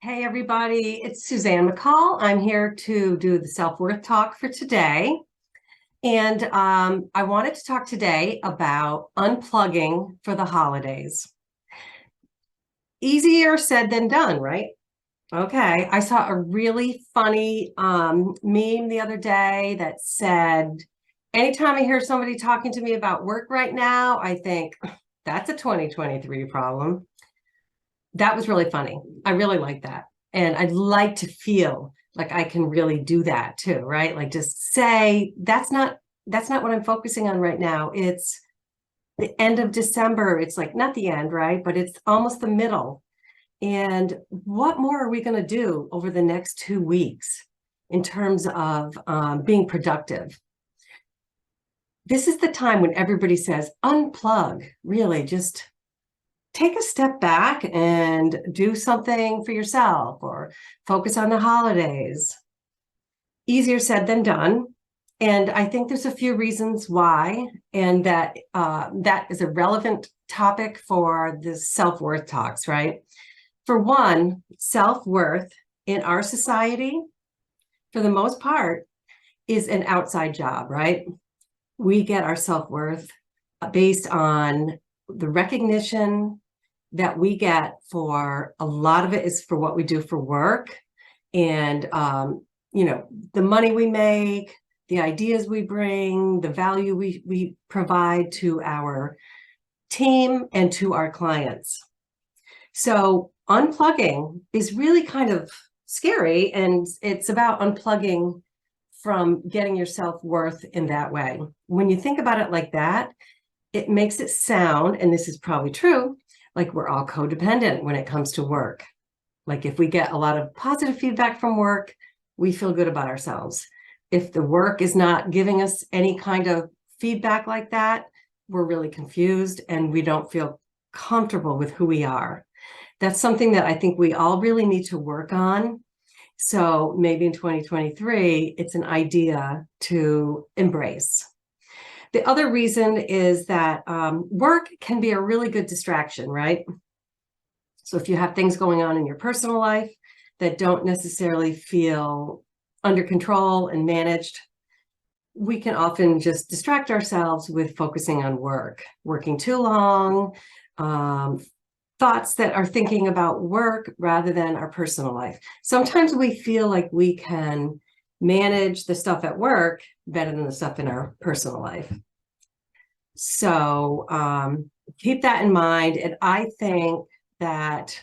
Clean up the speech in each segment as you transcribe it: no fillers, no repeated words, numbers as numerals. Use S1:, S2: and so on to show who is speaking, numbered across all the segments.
S1: Hey everybody, it's Suzanne McCall. I'm here to do the self-worth talk for today. And I wanted to talk today about unplugging for the holidays. Easier said than done, right? Okay, I saw a really funny meme the other day that said, anytime I hear somebody talking to me about work right now, I think that's a 2023 problem. That was really funny. I really like that. And I'd like to feel like I can really do that too, right? Like just say, that's not what I'm focusing on right now. It's the end of December. It's like not the end, right? But it's almost the middle. And what more are we going to do over the next 2 weeks in terms of being productive? This is the time when everybody says, unplug, really just take a step back and do something for yourself or focus on the holidays. Easier said than done. And I think there's a few reasons why, and that that is a relevant topic for the self-worth talks, right? For one, self-worth in our society, for the most part, is an outside job, right? We get our self-worth based on the recognition that we get for a lot of it is for what we do for work and the money we make, the ideas we bring, the value we provide to our team and to our clients. So unplugging is really kind of scary, and it's about unplugging from getting your self-worth in that way. When you think about it like that, it makes it sound, and this is probably true, like we're all codependent when it comes to work. Like if we get a lot of positive feedback from work, we feel good about ourselves. If the work is not giving us any kind of feedback like that, we're really confused and we don't feel comfortable with who we are. That's something that I think we all really need to work on. So maybe in 2023, it's an idea to embrace. The other reason is that work can be a really good distraction, right? So if you have things going on in your personal life that don't necessarily feel under control and managed, we can often just distract ourselves with focusing on work, working too long, thoughts that are thinking about work rather than our personal life. Sometimes we feel like we can manage the stuff at work better than the stuff in our personal life. So keep that in mind. And I think that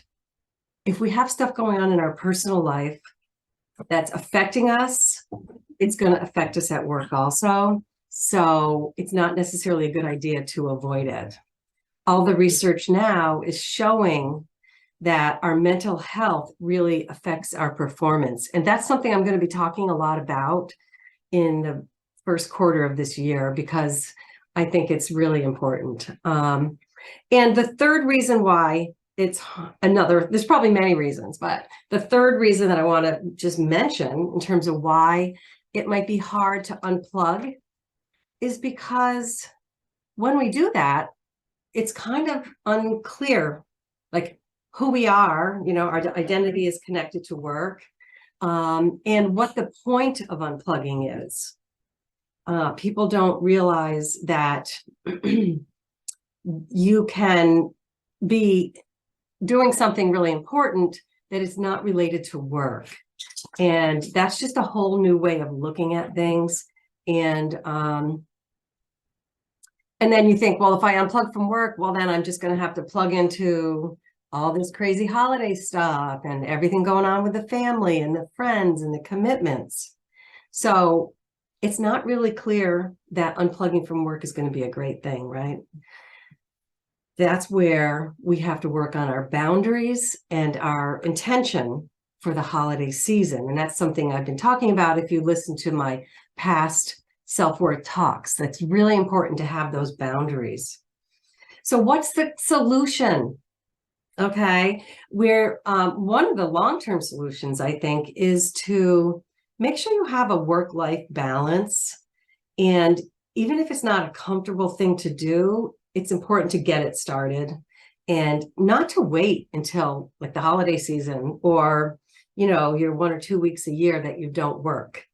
S1: if we have stuff going on in our personal life that's affecting us, it's going to affect us at work also. So it's not necessarily a good idea to avoid it. All the research now is showing that our mental health really affects our performance. And that's something I'm going to be talking a lot about in the first quarter of this year, because I think it's really important. And the third reason why there's probably many reasons, but the third reason that I want to just mention in terms of why it might be hard to unplug is because when we do that, it's kind of unclear, like who we are, our identity is connected to work, and what the point of unplugging is. People don't realize that you can be doing something really important that is not related to work. And that's just a whole new way of looking at things. And then you think, well, if I unplug from work, well, then I'm just going to have to plug into all this crazy holiday stuff and everything going on with the family and the friends and the commitments. So it's not really clear that unplugging from work is going to be a great thing, right? That's where we have to work on our boundaries and our intention for the holiday season. And that's something I've been talking about if you listen to my past self-worth talks. That's really important to have those boundaries. So what's the solution? Okay, one of the long-term solutions, I think, is to make sure you have a work-life balance. And even if it's not a comfortable thing to do, it's important to get it started and not to wait until like the holiday season or, your 1 or 2 weeks a year that you don't work,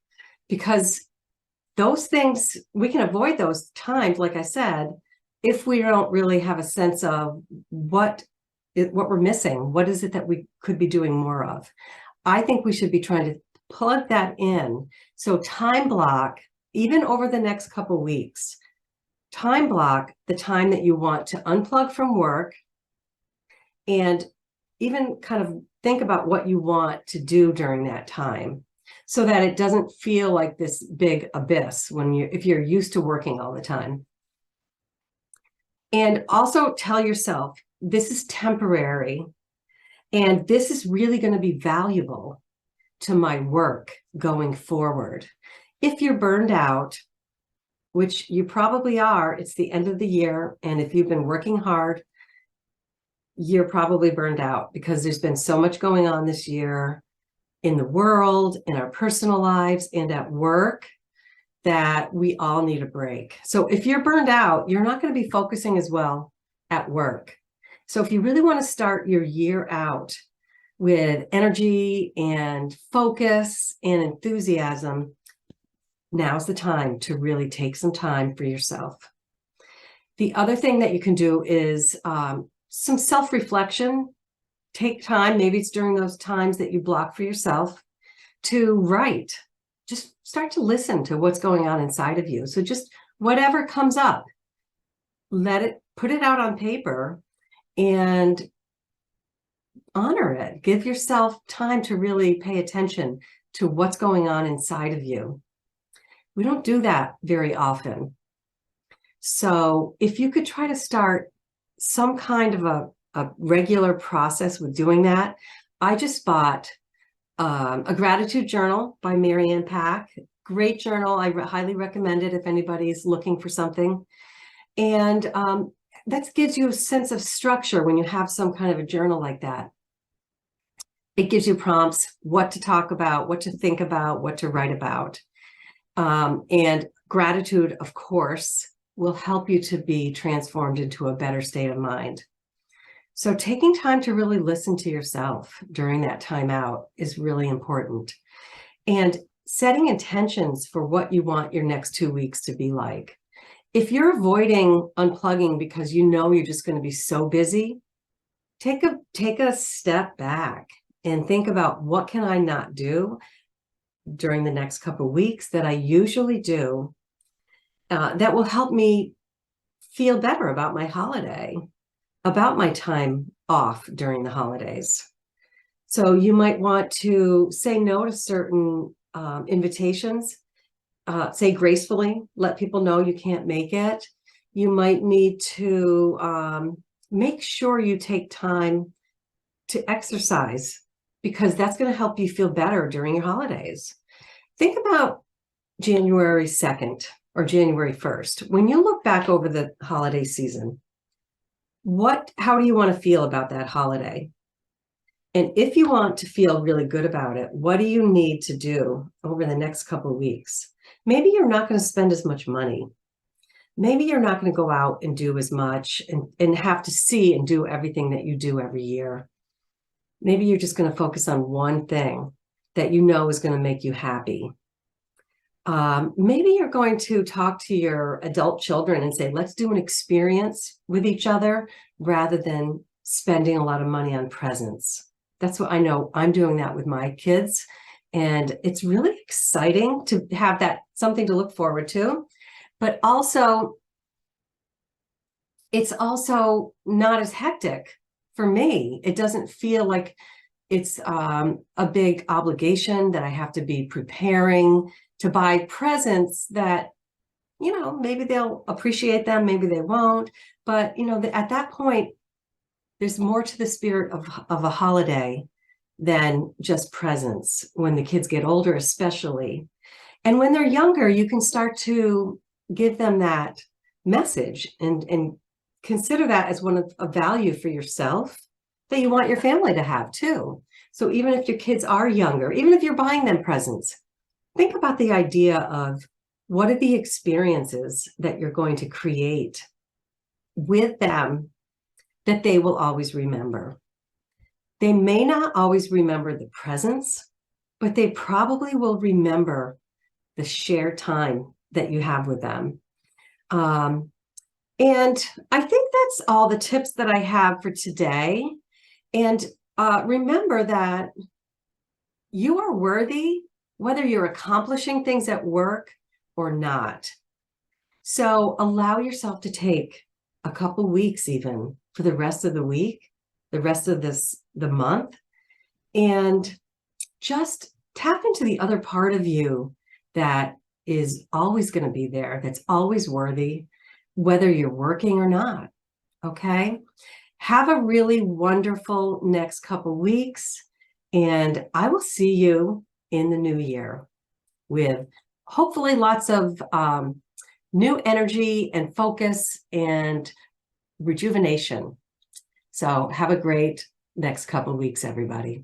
S1: because those things, we can avoid those times, like I said, if we don't really have a sense of what we're missing. What is it that we could be doing more of? I think we should be trying to plug that in. So time block, even over the next couple weeks, time block the time that you want to unplug from work, and even kind of think about what you want to do during that time, so that it doesn't feel like this big abyss if you're used to working all the time. And also tell yourself, this is temporary, and this is really going to be valuable to my work going forward. If you're burned out, which you probably are, it's the end of the year, and if you've been working hard, you're probably burned out because there's been so much going on this year in the world, in our personal lives, and at work, that we all need a break. So if you're burned out, you're not going to be focusing as well at work. So if you really want to start your year out with energy and focus and enthusiasm, now's the time to really take some time for yourself. The other thing that you can do is some self-reflection. Take time, maybe it's during those times that you block for yourself, to write. Just start to listen to what's going on inside of you. So just whatever comes up, put it out on paper and honor it. Give yourself time to really pay attention to what's going on inside of you. We don't do that very often. So if you could try to start some kind of a regular process with doing that. I just bought a gratitude journal by Marianne Pack. Great journal. I highly recommend it if anybody's looking for something. And that gives you a sense of structure when you have some kind of a journal like that. It gives you prompts, what to talk about, what to think about, what to write about. And gratitude, of course, will help you to be transformed into a better state of mind. So taking time to really listen to yourself during that time out is really important. And setting intentions for what you want your next 2 weeks to be like. If you're avoiding unplugging because you know you're just going to be so busy, take a step back and think about, what can I not do during the next couple of weeks that I usually do that will help me feel better about my holiday, about my time off during the holidays. So you might want to say no to certain invitations, say gracefully, let people know you can't make it. You might need to make sure you take time to exercise, because that's going to help you feel better during your holidays. Think about January 2nd or January 1st. When you look back over the holiday season, how do you want to feel about that holiday? And if you want to feel really good about it, what do you need to do over the next couple of weeks? Maybe you're not going to spend as much money. Maybe you're not going to go out and do as much and have to see and do everything that you do every year. Maybe you're just going to focus on one thing that you know is going to make you happy. Maybe you're going to talk to your adult children and say, let's do an experience with each other rather than spending a lot of money on presents. That's what I know. I'm doing that with my kids. And it's really exciting to have that, something to look forward to. But also, it's also not as hectic for me. It doesn't feel like it's a big obligation that I have to be preparing to buy presents that, maybe they'll appreciate them, maybe they won't. But, at that point, there's more to the spirit of a holiday than just presents when the kids get older, especially. And when they're younger, you can start to give them that message and consider that as one of a value for yourself that you want your family to have too. So even if your kids are younger, even if you're buying them presents, think about the idea of, what are the experiences that you're going to create with them that they will always remember. They may not always remember the presents, but they probably will remember the shared time that you have with them. And I think that's all the tips that I have for today. And remember that you are worthy, whether you're accomplishing things at work or not. So allow yourself to take a couple weeks even for the rest of the week, the rest of the month, and just tap into the other part of you that is always going to be there, that's always worthy, whether you're working or not. Okay? Have a really wonderful next couple weeks, and I will see you in the new year with hopefully lots of new energy and focus and rejuvenation. So have a great next couple weeks, everybody.